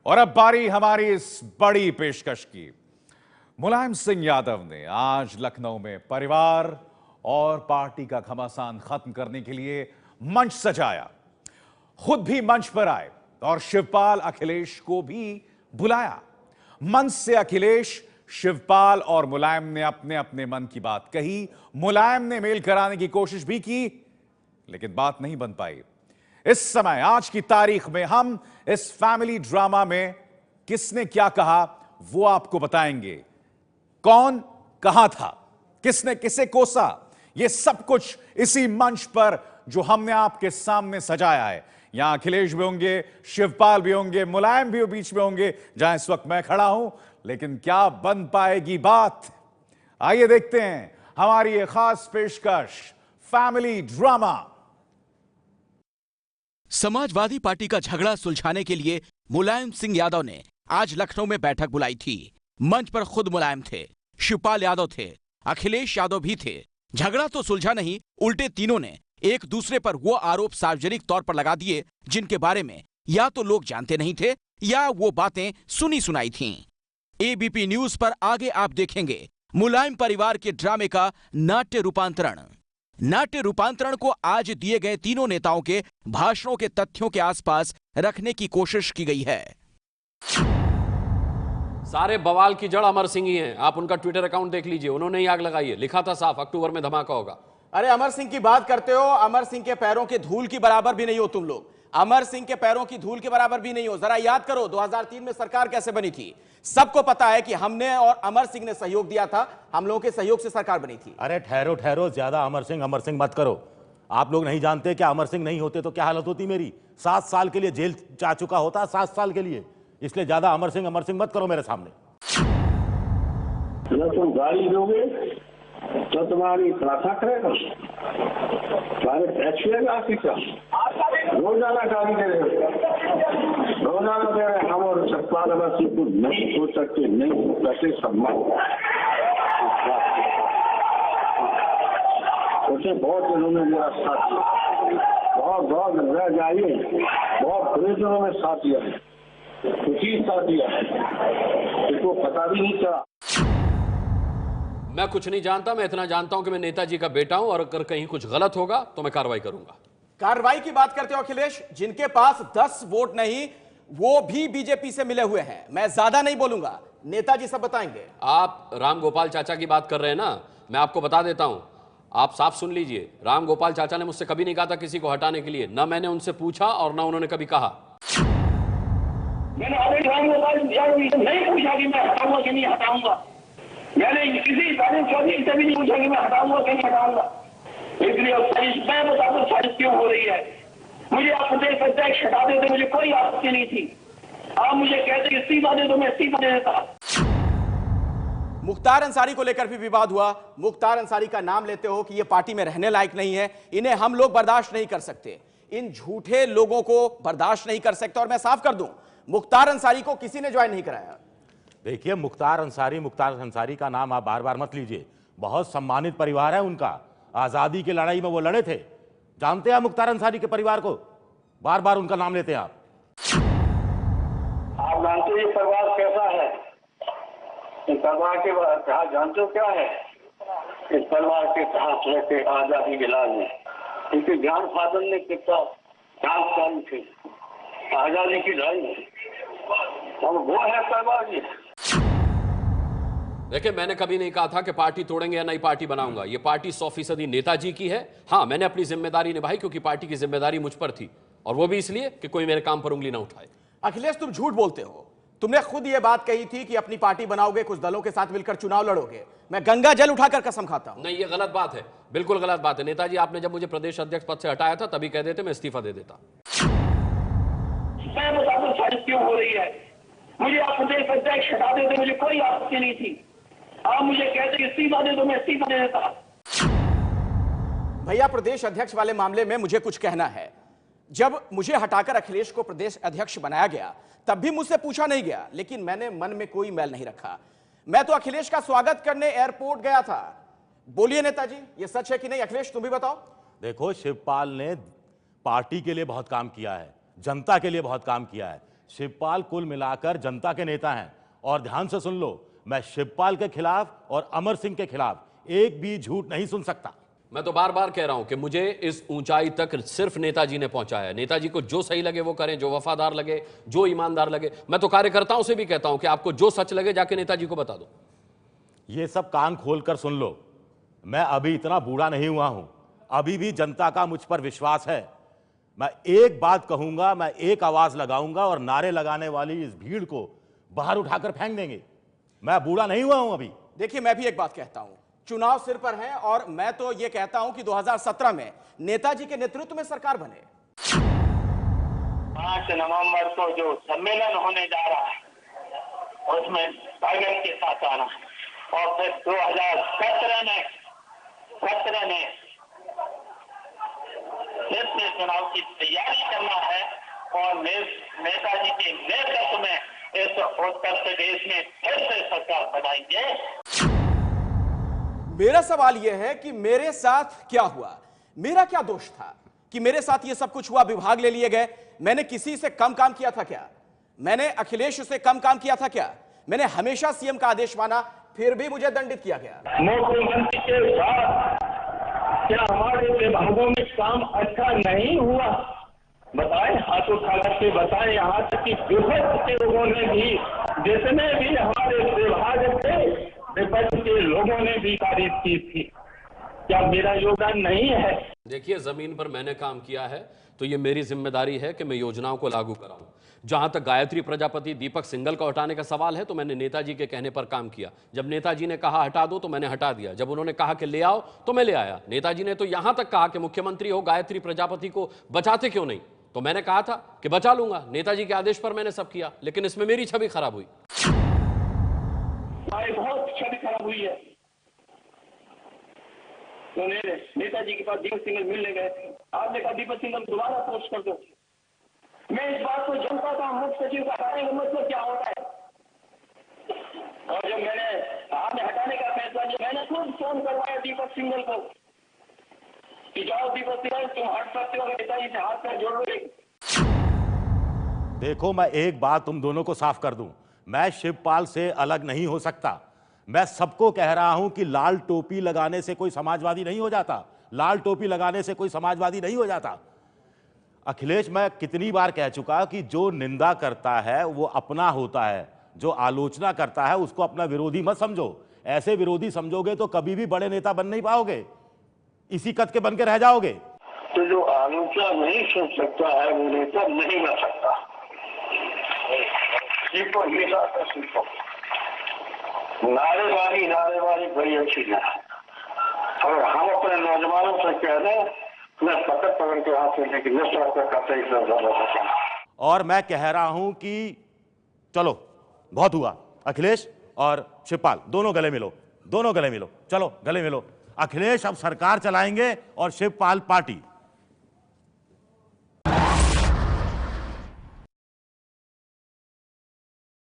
और अब बारी हमारी इस बड़ी पेशकश की। मुलायम सिंह यादव ने आज लखनऊ में परिवार और पार्टी का घमासान खत्म करने के लिए मंच सजाया। खुद भी मंच पर आए और शिवपाल अखिलेश को भी बुलाया। मंच से अखिलेश, शिवपाल और मुलायम ने अपने अपने मन की बात कही। मुलायम ने मेल कराने की कोशिश भी की, लेकिन बात नहीं बन पाई। इस समय आज की तारीख में हम इस फैमिली ड्रामा में किसने क्या कहा वो आपको बताएंगे। कौन कहां था, किसने किसे कोसा, ये सब कुछ इसी मंच पर जो हमने आपके सामने सजाया है। यहां अखिलेश भी होंगे, शिवपाल भी होंगे, मुलायम भी बीच में होंगे जहां इस वक्त मैं खड़ा हूं। लेकिन क्या बन पाएगी बात, आइए देखते हैं हमारी ये खास पेशकश फैमिली ड्रामा। समाजवादी पार्टी का झगड़ा सुलझाने के लिए मुलायम सिंह यादव ने आज लखनऊ में बैठक बुलाई थी। मंच पर खुद मुलायम थे, शिवपाल यादव थे, अखिलेश यादव भी थे। झगड़ा तो सुलझा नहीं, उल्टे तीनों ने एक दूसरे पर वो आरोप सार्वजनिक तौर पर लगा दिए जिनके बारे में या तो लोग जानते नहीं थे या वो बातें सुनी सुनाई थीं। एबीपी न्यूज पर आगे आप देखेंगे मुलायम परिवार के ड्रामे का नाट्य रूपांतरण। नाट्य रूपांतरण को आज दिए गए तीनों नेताओं के भाषणों के तथ्यों के आसपास रखने की कोशिश की गई है। सारे बवाल की जड़ अमर सिंह ही हैं। आप उनका ट्विटर अकाउंट देख लीजिए, उन्होंने ही आग लगाई है। लिखा था साफ, अक्टूबर में धमाका होगा। अरे अमर सिंह की बात करते हो, अमर सिंह के पैरों के धूल की बराबर भी नहीं हो तुम लोग। अमर सिंह के पैरों की धूल के बराबर भी नहीं हो। जरा याद करो 2003 में सरकार कैसे बनी थी। सबको पता है कि हमने और अमर सिंह ने सहयोग दिया था, हम लोगों के सहयोग से सरकार बनी थी। अरे ठहरो ठहरो, ज्यादा अमर सिंह मत करो। आप लोग नहीं जानते क्या अमर सिंह नहीं होते तो क्या हालत होती मेरी। 7 साल के लिए जेल जा चुका होता, 7 साल के लिए। इसलिए ज्यादा अमर सिंह मत करो मेरे सामने। तुम गाड़ी दोगे तो तुम्हारी प्रार्थना करेगा, तुम्हारे पैसे रोजाना गाड़ी दे रहे, रोजाना दे रहे। हम और सतपाल अवस्थी को नहीं हो सकते, नहीं हो सकते सम्मान। उसे बहुत इन्होंने मेरा साथ दिया, बहुत रह जाइए, बहुत बुरे दिनों में साथ दिया है, खुशी साथ दिया है, इसको पता भी नहीं चला। मैं कुछ नहीं जानता, मैं इतना जानता हूं कि मैं नेताजी का बेटा हूं और अगर कहीं कुछ गलत होगा तो मैं कार्रवाई करूंगा। कार्रवाई की बात करते हो अखिलेश, जिनके पास 10 वोट नहीं वो भी बीजेपी से मिले हुए हैं। मैं ज्यादा नहीं बोलूंगा, नेताजी सब बताएंगे। आप राम गोपाल चाचा की बात कर रहे हैं ना, मैं आपको बता देता हूं, आप साफ सुन लीजिए। राम गोपाल चाचा ने मुझसे कभी नहीं कहा था किसी को हटाने के लिए, ना मैंने उनसे पूछा और ना उन्होंने कभी कहा। मैंने राम गोपाल नहीं पूछा कि मैं हटाऊंगा कि नहीं हटाऊंगा। मैंने किसी चौधरी से भी नहीं पूछा कि मैं हटाऊंगा कि नहीं हटाऊंगा। इसलिए मैं बता दूं साजिश क्यों हो रही है। मुझे आप प्रदेश अध्यक्ष हटा देते, मुझे कोई आपत्ति नहीं थी। आप मुझे कहते इस्तीफा दे दो, मैं इस्तीफा दे देता। मुख्तार अंसारी को लेकर भी विवाद हुआ। मुख्तार अंसारी का नाम लेते हो कि ये पार्टी में रहने लायक नहीं है, इन्हें हम लोग बर्दाश्त नहीं कर सकते, इन झूठे लोगों को बर्दाश्त नहीं कर सकते। और मैं साफ कर दूं, मुख्तार अंसारी को किसी ने ज्वाइन नहीं कराया। देखिए मुख्तार अंसारी का नाम आप बार बार मत लीजिए। बहुत सम्मानित परिवार है उनका, आजादी की लड़ाई में वो लड़े थे। जानते हैं मुख्तार अंसारी के परिवार को, बार बार उनका नाम लेते हैं आप जानते हैं ये परिवार कैसा है। इस परिवार के कहा जानते हो क्या है। इस परिवार के साथ रहते आजादी के लाल में इनके ज्ञान फादर ने कितना काम थे आजादी की लड़ाई में, और वो है परिवार। ये देखिए, मैंने कभी नहीं कहा था कि पार्टी तोड़ेंगे या नई पार्टी बनाऊंगा। ये पार्टी 100% नेताजी की है। हाँ, मैंने अपनी जिम्मेदारी निभाई क्योंकि पार्टी की जिम्मेदारी मुझ पर थी, और वो भी इसलिए कि कोई मेरे काम पर उंगली ना उठाए। अखिलेश, तुम झूठ बोलते हो। तुमने खुद ये बात कही थी कि अपनी पार्टी बनाओगे, कुछ दलों के साथ मिलकर चुनाव लड़ोगे। मैं गंगा जल उठाकर कसम खाता हूं। नहीं, ये गलत बात है, बिल्कुल गलत बात है। नेताजी, आपने जब मुझे प्रदेश अध्यक्ष पद से हटाया था तभी कह देते, मैं इस्तीफा दे देता। मैं बता दूं साजिश क्यों हो रही है। मुझे आप प्रदेश अध्यक्ष हटा देते, मुझे कोई आपत्ति नहीं थी। आप मुझे कहते इस्तीफा दे दो, मैं इस्तीफा दे देता। भैया, प्रदेश अध्यक्ष वाले मामले में मुझे कुछ कहना है। जब मुझे हटाकर अखिलेश को प्रदेश अध्यक्ष बनाया गया तब भी मुझसे पूछा नहीं गया, लेकिन मैंने मन में कोई मैल नहीं रखा। मैं तो अखिलेश का स्वागत करने एयरपोर्ट गया था। बोलिए नेताजी, ये सच है कि नहीं। अखिलेश, तुम भी बताओ। देखो, शिवपाल ने पार्टी के लिए बहुत काम किया है, जनता के लिए बहुत काम किया है। शिवपाल कुल मिलाकर जनता के नेता हैं। और ध्यान से सुन लो, मैं शिवपाल के खिलाफ और अमर सिंह के खिलाफ एक भी झूठ नहीं सुन सकता। मैं तो बार बार कह रहा हूं कि मुझे इस ऊंचाई तक सिर्फ नेताजी ने पहुंचाया है। नेताजी को जो सही लगे वो करें, जो वफादार लगे, जो ईमानदार लगे। मैं तो कार्यकर्ताओं से भी कहता हूं कि आपको जो सच लगे जाके नेताजी को बता दो। ये सब कान खोलकर सुन लो, मैं अभी इतना बूढ़ा नहीं हुआ हूं, अभी भी जनता का मुझ पर विश्वास है। मैं एक बात कहूंगा, मैं एक आवाज लगाऊंगा और नारे लगाने वाली इस भीड़ को बाहर उठाकर फेंक देंगे। मैं बूढ़ा नहीं हुआ हूं अभी। देखिए, मैं भी एक बात कहता हूं, चुनाव सिर पर है और मैं तो यह कहता हूं कि 2017 में नेताजी के नेतृत्व में सरकार बने। 5 नवंबर को जो सम्मेलन होने जा रहा है उसमें ताकत के साथ आना, और फिर 2017 में देश में चुनाव की तैयारी करना है और नेताजी के नेतृत्व में इस उत्तर प्रदेश में फिर से सरकार बनाएंगे। मेरा सवाल यह है कि मेरे साथ क्या हुआ, मेरा क्या दोष था कि मेरे साथ यह सब कुछ हुआ, विभाग ले लिए गए। मैंने किसी से कम काम किया था क्या? मैंने अखिलेश से कम काम किया था क्या? मैंने हमेशा सीएम का आदेश माना, फिर भी मुझे दंडित किया गया। मुख्यमंत्री के साथ क्या हमारे विभागों में काम अच्छा नहीं हुआ? बताएं, हाथ उठा करके बताएं। यहाँ तक कि विपक्ष के लोगों ने भी, जितने भी हमारे विभाग थे, विपक्ष के लोगों ने भी तारीफ की थी। क्या मेरा योगदान नहीं है? देखिए, जमीन पर मैंने काम किया है तो ये मेरी जिम्मेदारी है कि मैं योजनाओं को लागू कराऊं। जहां तक गायत्री प्रजापति, दीपक सिंघल का हटाने का सवाल है तो मैंने नेताजी के कहने पर काम किया। जब नेताजी ने कहा हटा दो तो मैंने हटा दिया। जब उन्होंने कहा कि ले आओ तो मैं ले आया। नेताजी ने तो यहां तक कहा कि मुख्यमंत्री हो, गायत्री प्रजापति को बचाते क्यों नहीं? तो मैंने कहा था कि बचा लूंगा। नेताजी के आदेश पर मैंने सब किया, लेकिन इसमें मेरी छवि खराब हुई। बहुत छवि खराब हुई है। तो नेताजी के पास दीपक सिंघल मिलने गए थे, आपने कहा दीपक सिंघल दोबारा पोस्ट कर दो। मैं इस बात को जानता था, मुख्य सचिव का हटाने का मतलब क्या होता है। और जब मैंने आपने हटाने का फैसला किया, मैंने खुद फोन करवाया दीपक सिंघल को कि जाओ दीपक सिंघल, तुम हट सकते हो, नेताजी से हाथ पैर जोड़ लो। देखो, मैं एक बात तुम दोनों को साफ कर दूं, मैं शिवपाल से अलग नहीं हो सकता। मैं सबको कह रहा हूं कि लाल टोपी लगाने से कोई समाजवादी नहीं हो जाता। लाल टोपी लगाने से कोई समाजवादी नहीं हो जाता। अखिलेश, मैं कितनी बार कह चुका कि जो निंदा करता है वो अपना होता है, जो आलोचना करता है उसको अपना विरोधी मत समझो। ऐसे विरोधी समझोगे तो कभी भी बड़े नेता बन नहीं पाओगे, इसी कद के बन के रह जाओगे। तो जो आलोचना नहीं सुन सकता है वो नेता नहीं बन सकता। नारेबाजी बड़ी अच्छी है। और हम अपने नौजवानों से कह दें, मैं पकड़ के हाथ से लेकिन और मैं कह रहा हूं कि चलो बहुत हुआ, अखिलेश और शिवपाल दोनों गले मिलो, दोनों गले मिलो, चलो गले मिलो। अखिलेश अब सरकार चलाएंगे और शिवपाल पार्टी।